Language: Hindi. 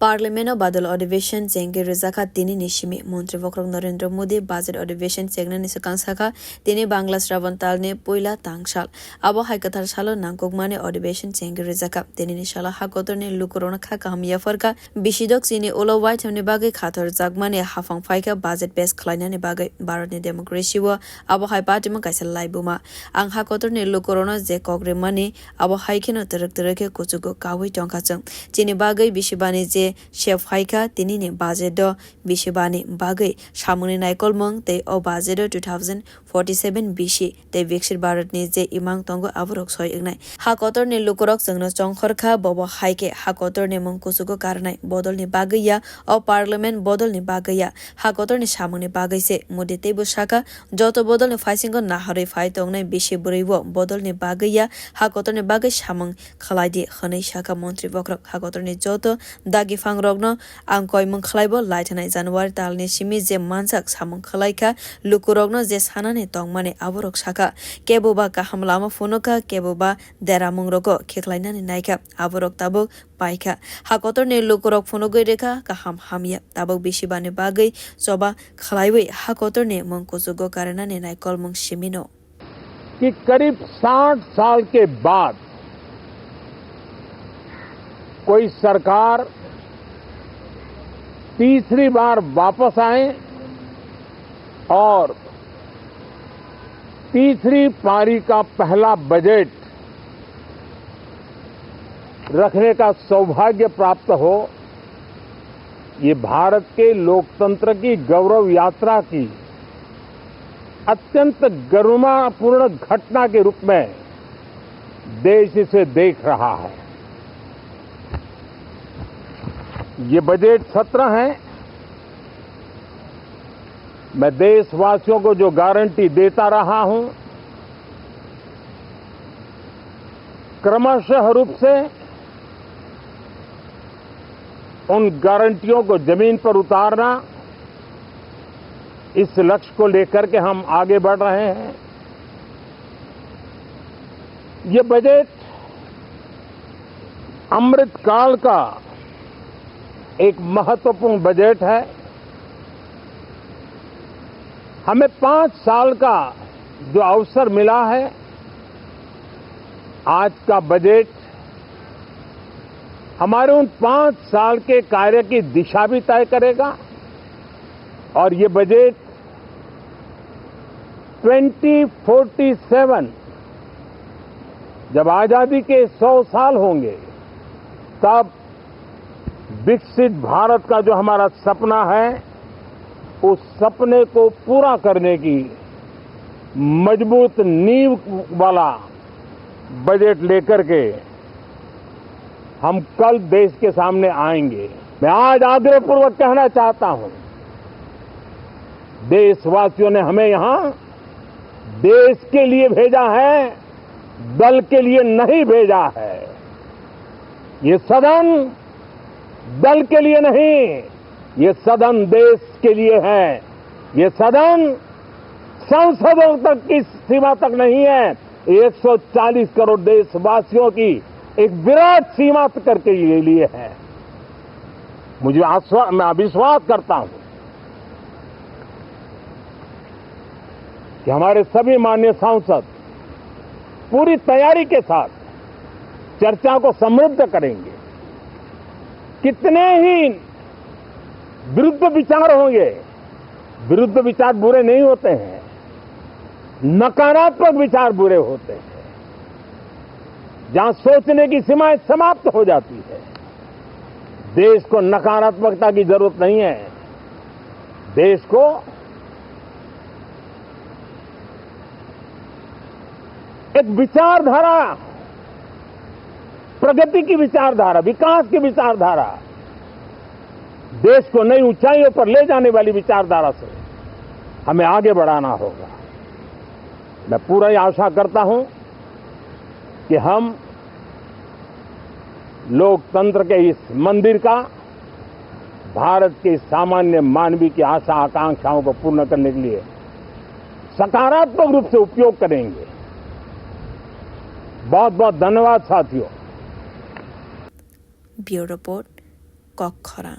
पार्लियामेंट बादल अधिवेशन चेंगे रिजाखा तिनी निशिमी मंत्री वक्रक नरेंद्र मोदी बजट अधिवेशन चेंगनानि सकांसाखा तिनी बांग्ला श्रावण तालने पोइला तांगसाल आबो हाइकथार सालो नांगकमाने अधिवेशन चेंगे रिजाखा तिनी निशाला हाकोतरने लुकुरोना खा कामयाफरका बिसिदक सिनी ओलो वाइट हमने बागै खातर जागमाने हाफां फाइका बजट पेस खलाइनानि बागै भारतनि डेमोक्रेसी व आबो हाइ पार्टीमा काइसल लाइबुमा आं हाकोतरने लुकुरोना जे कग्रेमानि आबो हाइखेनो तरक तरके कुचुगो कावै टंखाचों चिनि बागै बिसिबानि जे शेफ हाइका तिनी बाजेट बिसिबानि बागै सामुनि नायकलमंग ते ओ बाजेट 2047 बिसि ते विकसित भारतनि जे इमांग तंगो आबरक सय इगनाय हाकोतरनि लुकुरक जोंनो चंखरखा बबो हाइके हाकोतरनि मंग कुचुगो कारनाय बदलनि बागैया ओ पार्लियामेंट बदलनि बागैया हाकोतरनि सामुनि बागैसे मुदि तेबो साका जत बदलनि फाइसिंगो नाहरै फाइ तंगनाय बिसि बुरैवो बदलनि बागैया हाकोतरनि बागै सामुं खलाइदि खनै साका मंत्री बक्रक हाकोतरनि जत दागि फांरगनो आं कयमं खलाइबो लाइथनाय जानुवारि तालनि सिमि जे मानसाक सामुं खलाइखा लुकुरगनो जे सानाने तंगमाने आबरक साका केबोबा काहाम लामा फुनुका केबोबा देरामुंरको खेखलाइनानि नायका आबरक ताबुक पाइखा हाकोतरनि लुकुरक फुनुगै रेखा काहाम हामिया ताबुक बिसिबानि बागै सबा खलाइबै हाकोतरनि मंकुजुगो कारनानि नायकल मंग सिमिनो कि करीब 60 साल के बाद कोई सरकार तीसरी बार वापस आए और तीसरी पारी का पहला बजट रखने का सौभाग्य प्राप्त हो, ये भारत के लोकतंत्र की गौरव यात्रा की अत्यंत गरिमापूर्ण घटना के रूप में देश इसे देख रहा है। ये बजट सत्र है, मैं देशवासियों को जो गारंटी देता रहा हूं, क्रमशः रूप से उन गारंटियों को जमीन पर उतारना, इस लक्ष्य को लेकर के हम आगे बढ़ रहे हैं। ये बजट अमृतकाल का एक महत्वपूर्ण बजट है। हमें 5 साल का जो अवसर मिला है, आज का बजट हमारे उन 5 साल के कार्य की दिशा भी तय करेगा और ये बजट 2047 जब आजादी के 100 साल होंगे, तब विकसित भारत का जो हमारा सपना है, उस सपने को पूरा करने की मजबूत नींव वाला बजट लेकर के हम कल देश के सामने आएंगे। मैं आज आग्रहपूर्वक कहना चाहता हूं, देशवासियों ने हमें यहां देश के लिए भेजा है, दल के लिए नहीं भेजा है। ये सदन दल के लिए नहीं, ये सदन देश के लिए है। ये सदन संसदों तक की सीमा तक नहीं है, 140 करोड़ देशवासियों की एक विराट सीमा करके ये लिए है। मैं विश्वास करता हूं कि हमारे सभी माननीय सांसद पूरी तैयारी के साथ चर्चा को समृद्ध करेंगे। कितने ही विरुद्ध विचार होंगे, विरुद्ध विचार बुरे नहीं होते हैं, नकारात्मक विचार बुरे होते हैं। जहां सोचने की सीमाएं समाप्त हो जाती है, देश को नकारात्मकता की जरूरत नहीं है। देश को एक विचारधारा, प्रगति की विचारधारा, विकास की विचारधारा, देश को नई ऊंचाइयों पर ले जाने वाली विचारधारा से हमें आगे बढ़ाना होगा। मैं पूरा ही आशा करता हूं कि हम लोकतंत्र के इस मंदिर का भारत के सामान्य मानवीय की आशा आकांक्षाओं को पूर्ण करने के लिए सकारात्मक रूप से उपयोग करेंगे। बहुत बहुत धन्यवाद साथियों। Bureau report कखरा